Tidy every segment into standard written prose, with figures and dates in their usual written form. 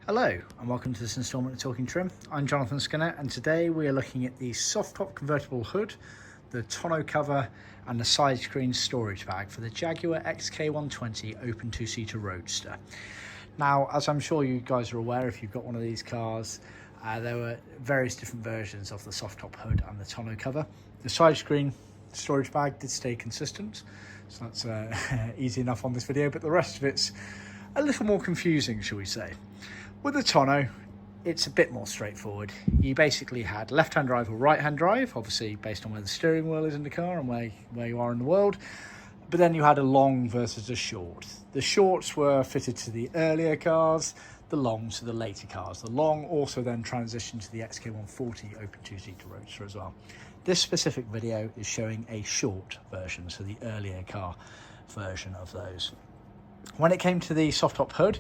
Hello and welcome to this instalment of Talking Trim. I'm Jonathan Skinner and today we are looking at the soft top convertible hood, the tonneau cover and the side screen storage bag for the Jaguar XK120 open two-seater Roadster. Now, as I'm sure you guys are aware, if you've got one of these cars, there were various different versions of the soft top hood and the tonneau cover. The side screen storage bag did stay consistent, so that's easy enough on this video, but the rest of it's a little more confusing, shall we say. With the tonneau, it's a bit more straightforward. You basically had left-hand drive or right-hand drive, obviously based on where the steering wheel is in the car and where you are in the world. But then you had a long versus a short. The shorts were fitted to the earlier cars, the longs to the later cars. The long also then transitioned to the XK140 open two-seater Roadster as well. This specific video is showing a short version, so the earlier car version of those. When it came to the soft top hood,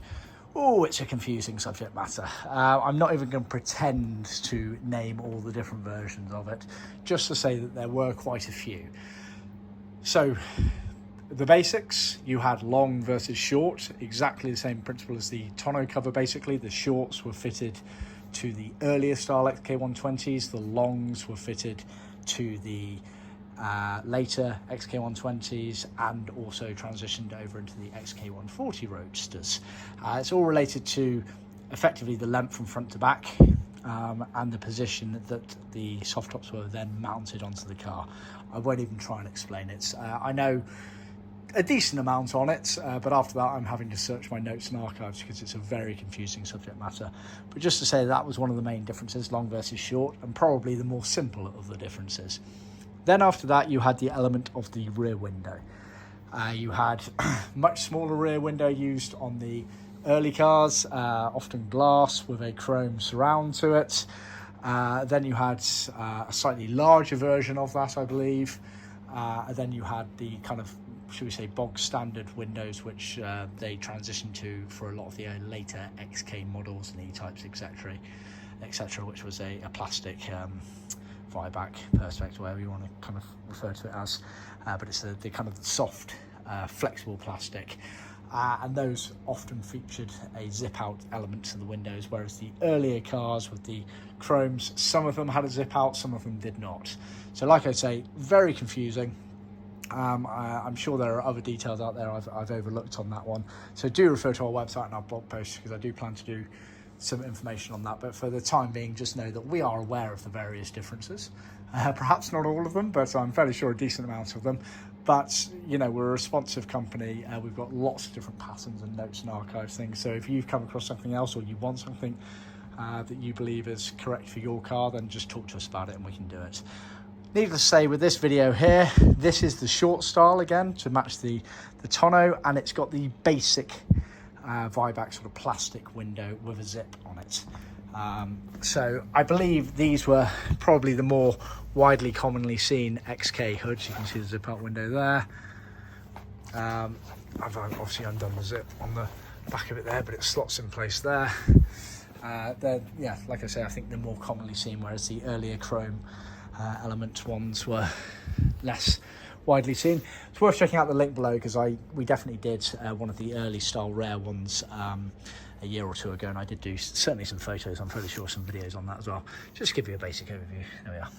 oh, it's a confusing subject matter. I'm not even going to pretend to name all the different versions of it, just to say that there were quite a few. So, the basics, you had long versus short, exactly the same principle as the tonneau cover basically. The shorts were fitted to the earlier style XK120s, the longs were fitted to the later XK120s and also transitioned over into the XK140 Roadsters. It's all related to effectively the length from front to back and the position that the soft tops were then mounted onto the car. I won't even try and explain it. I know a decent amount on it, but after that I'm having to search my notes and archives because it's a very confusing subject matter. But just to say that was one of the main differences, long versus short, and probably the more simple of the differences. Then after that, you had the element of the rear window. You had much smaller rear window used on the early cars, often glass with a chrome surround to it. Then you had a slightly larger version of that, I believe. And then you had the kind of, should we say, bog standard windows, which they transitioned to for a lot of the later XK models and E-types, etc., which was a plastic back perspex, whatever you want to kind of refer to it as, but it's the kind of soft flexible plastic, and those often featured a zip out element to the windows, whereas the earlier cars with the chromes, some of them had a zip out, some of them did not. So like I say, very confusing. I'm sure there are other details out there I've overlooked on that one, so do refer to our website and our blog post because I do plan to do some information on that, but for the time being, just know that we are aware of the various differences. Perhaps not all of them, but I'm fairly sure a decent amount of them. But, you know, we're a responsive company. We've got lots of different patterns and notes and archives things. So if you've come across something else or you want something that you believe is correct for your car, then just talk to us about it and we can do it. Needless to say, with this video here, this is the short style again to match the tonneau, and it's got the basic Vibac sort of plastic window with a zip on it. So I believe these were probably the more widely commonly seen XK hoods. You can see the zip out window there. I've obviously undone the zip on the back of it there, but it slots in place there. Yeah, like I say, I think they're more commonly seen, whereas the earlier chrome element ones were less widely seen. It's worth checking out the link below because we definitely did one of the early style rare ones a year or two ago, and I did do certainly some photos, I'm fairly sure some videos on that as well. Just to give you a basic overview. There we are.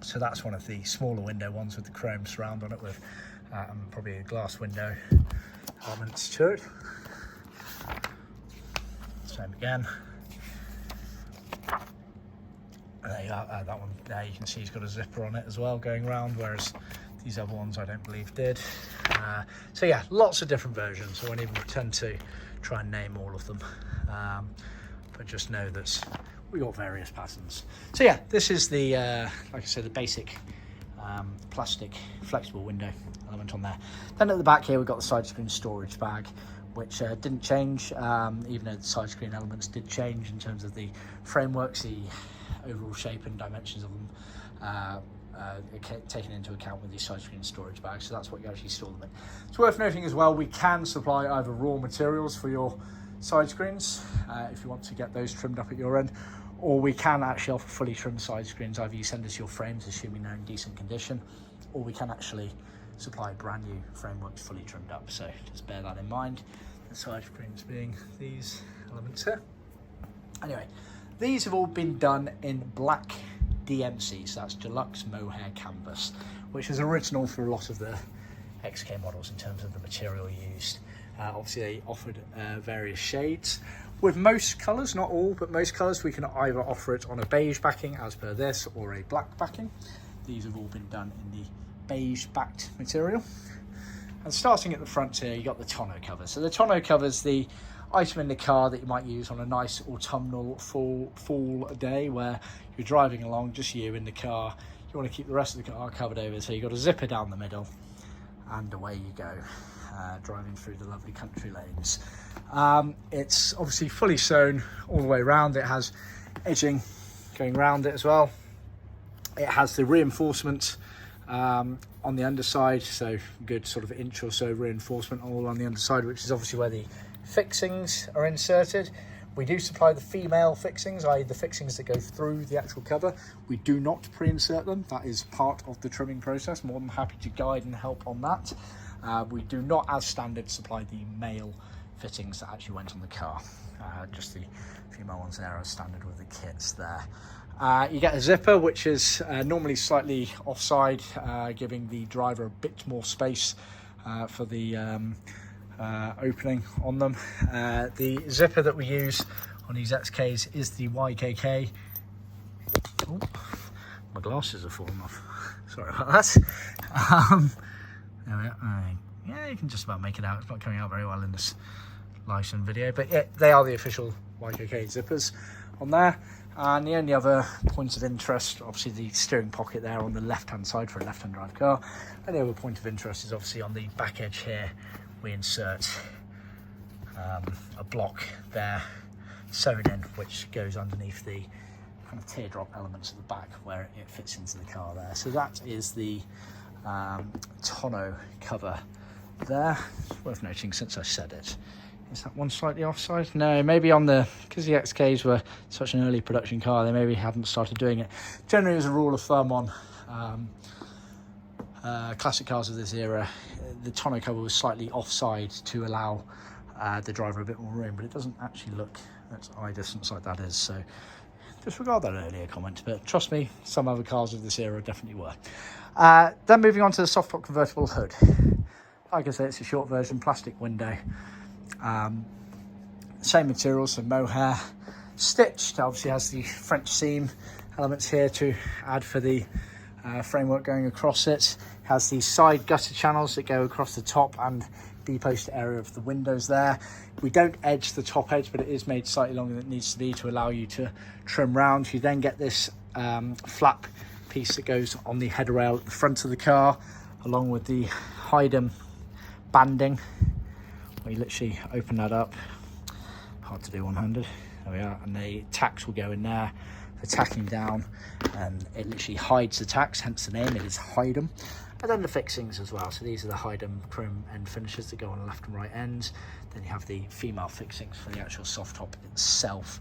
So that's one of the smaller window ones with the chrome surround on it with probably a glass window elements to it. Same again. There you go, that one there, you can see he's got a zipper on it as well going around, whereas these other ones I don't believe did. So yeah, lots of different versions. I won't even pretend to try and name all of them, but just know that we got various patterns. So yeah, this is the, like I said, the basic plastic flexible window element on there. Then at the back here we've got the side screen storage bag, which didn't change, even though the side screen elements did change in terms of the frameworks, the overall shape and dimensions of them. Taken into account with these side screen storage bags, so that's what you actually store them in. It's worth noting as well, we can supply either raw materials for your side screens if you want to get those trimmed up at your end, or we can actually offer fully trimmed side screens. Either you send us your frames, assuming they're in decent condition, or we can actually supply brand new frameworks fully trimmed up, so just bear that in mind. The side screens being these elements here. Anyway, these have all been done in black DMC, so that's deluxe mohair canvas, which is original for a lot of the XK models in terms of the material used. Obviously they offered various shades. With most colours, not all, but most colours, we can either offer it on a beige backing as per this, or a black backing. These have all been done in the beige backed material. And starting at the front here, you got the tonneau cover. So the tonneau cover is the item in the car that you might use on a nice autumnal fall day where you're driving along, just you in the car. You want to keep the rest of the car covered over, so you've got a zipper down the middle, and away you go, driving through the lovely country lanes. It's obviously fully sewn all the way around. It has edging going around it as well. It has the reinforcement on the underside, so good sort of inch or so reinforcement all on the underside, which is obviously where the fixings are inserted. We do supply the female fixings, i.e. the fixings that go through the actual cover. We do not pre-insert them. That is part of the trimming process. More than happy to guide and help on that. We do not, as standard, supply the male fittings that actually went on the car. Just the female ones there as standard with the kits there. You get a zipper, which is normally slightly offside, giving the driver a bit more space for the opening on them. The zipper that we use on these XKs is the YKK. Oh, my glasses are falling off. Sorry about that. There we are. Yeah, you can just about make it out. It's not coming out very well in this live stream video, but yeah, they are the official YKK zippers on there. And the only other points of interest, obviously the steering pocket there on the left hand side for a left hand drive car. And the other point of interest is obviously on the back edge here. We insert a block there sewn in, which goes underneath the kind of teardrop elements at the back where it fits into the car there. So that is the tonneau cover there. It's worth noting, since I said it, is that one slightly offside? No, maybe on the, because the XKs were such an early production car, they maybe haven't started doing it. Generally, as a rule of thumb on classic cars of this era, the tonneau cover was slightly offside to allow the driver a bit more room, but it doesn't actually look at eye distance like that is, so disregard that earlier comment, but trust me, some other cars of this era definitely were. Then moving on to the soft top convertible hood. Like I say, it's a short version, plastic window. Same material, so mohair, stitched. Obviously has the French seam elements here to add for the framework going across it. Has these side gutter channels that go across the top and the post area of the windows there. We don't edge the top edge, but it is made slightly longer than it needs to be to allow you to trim round. You then get this flap piece that goes on the header rail at the front of the car, along with the hide-em banding. We literally open that up, hard to do one-handed, there we are, and the tacks will go in there for tacking down, and it literally hides the tacks, hence the name, it is hide-em. And then the fixings as well, so these are the hide-em chrome end finishes that go on the left and right ends. Then you have the female fixings for the actual soft top itself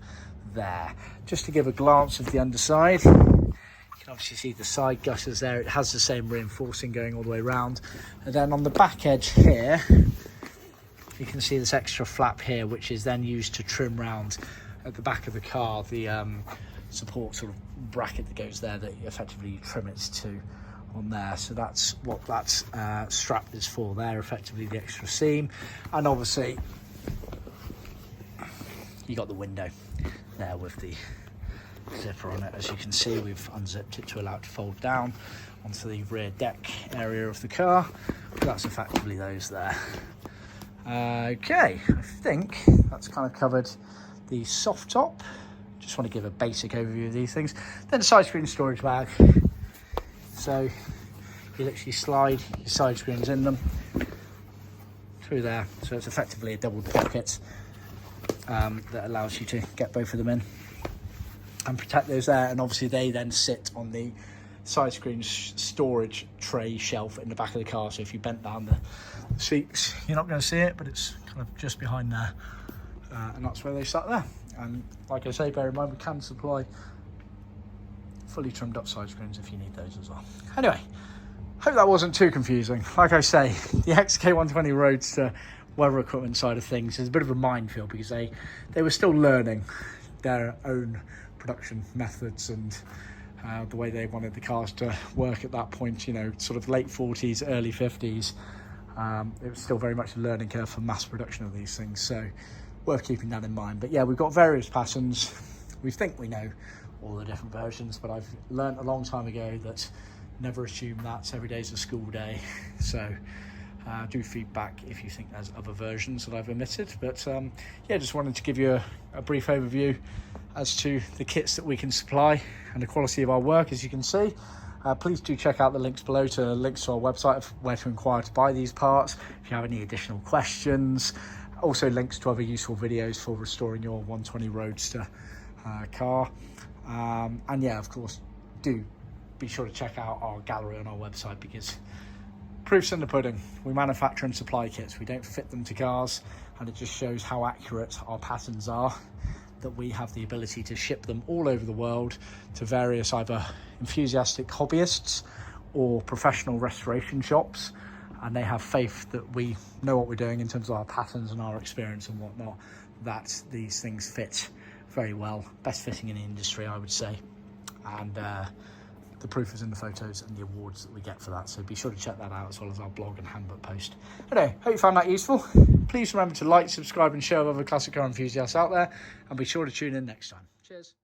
there. Just to give a glance of the underside, you can obviously see the side gutters there. It has the same reinforcing going all the way around. And then on the back edge here, you can see this extra flap here, which is then used to trim round at the back of the car, the support sort of bracket that goes there that effectively you trim it to on there. So that's what that strap is for there, effectively the extra seam. And obviously you got the window there with the zipper on it. As you can see, we've unzipped it to allow it to fold down onto the rear deck area of the car. That's effectively those there. Okay, I think that's kind of covered the soft top. Just want to give a basic overview of these things. Then the side screen storage bag. So you literally slide your side screens in them through there. So it's effectively a double pocket that allows you to get both of them in and protect those there. And obviously they then sit on the side screen storage tray shelf in the back of the car. So if you bent down the seats, you're not going to see it, but it's kind of just behind there. And that's where they sat there. And like I say, bear in mind, we can supply fully trimmed up side screens if you need those as well. Anyway, hope that wasn't too confusing. Like I say, the XK120 Roadster weather equipment side of things is a bit of a minefield because they were still learning their own production methods and the way they wanted the cars to work at that point, you know, sort of late 40s, early 50s. It was still very much a learning curve for mass production of these things, so worth keeping that in mind. But yeah, we've got various patterns. We think we know all the different versions, but I've learned a long time ago that never assume that every day's a school day. So do feedback if you think there's other versions that I've omitted. But yeah, just wanted to give you a brief overview as to the kits that we can supply and the quality of our work. As you can see, please do check out the links below to links to our website of where to inquire to buy these parts if you have any additional questions. Also links to other useful videos for restoring your 120 Roadster car. And yeah, of course, do be sure to check out our gallery on our website, because proof's in the pudding. We manufacture and supply kits. We don't fit them to cars, and it just shows how accurate our patterns are, that we have the ability to ship them all over the world to various either enthusiastic hobbyists or professional restoration shops, and they have faith that we know what we're doing in terms of our patterns and our experience and whatnot, that these things fit very well. Best fitting in the industry, I would say. And the proof is in the photos and the awards that we get for that, so be sure to check that out, as well as our blog and handbook post. Anyway, hope you found that useful. Please remember to like, subscribe and share with other classic car enthusiasts out there, and be sure to tune in next time. Cheers.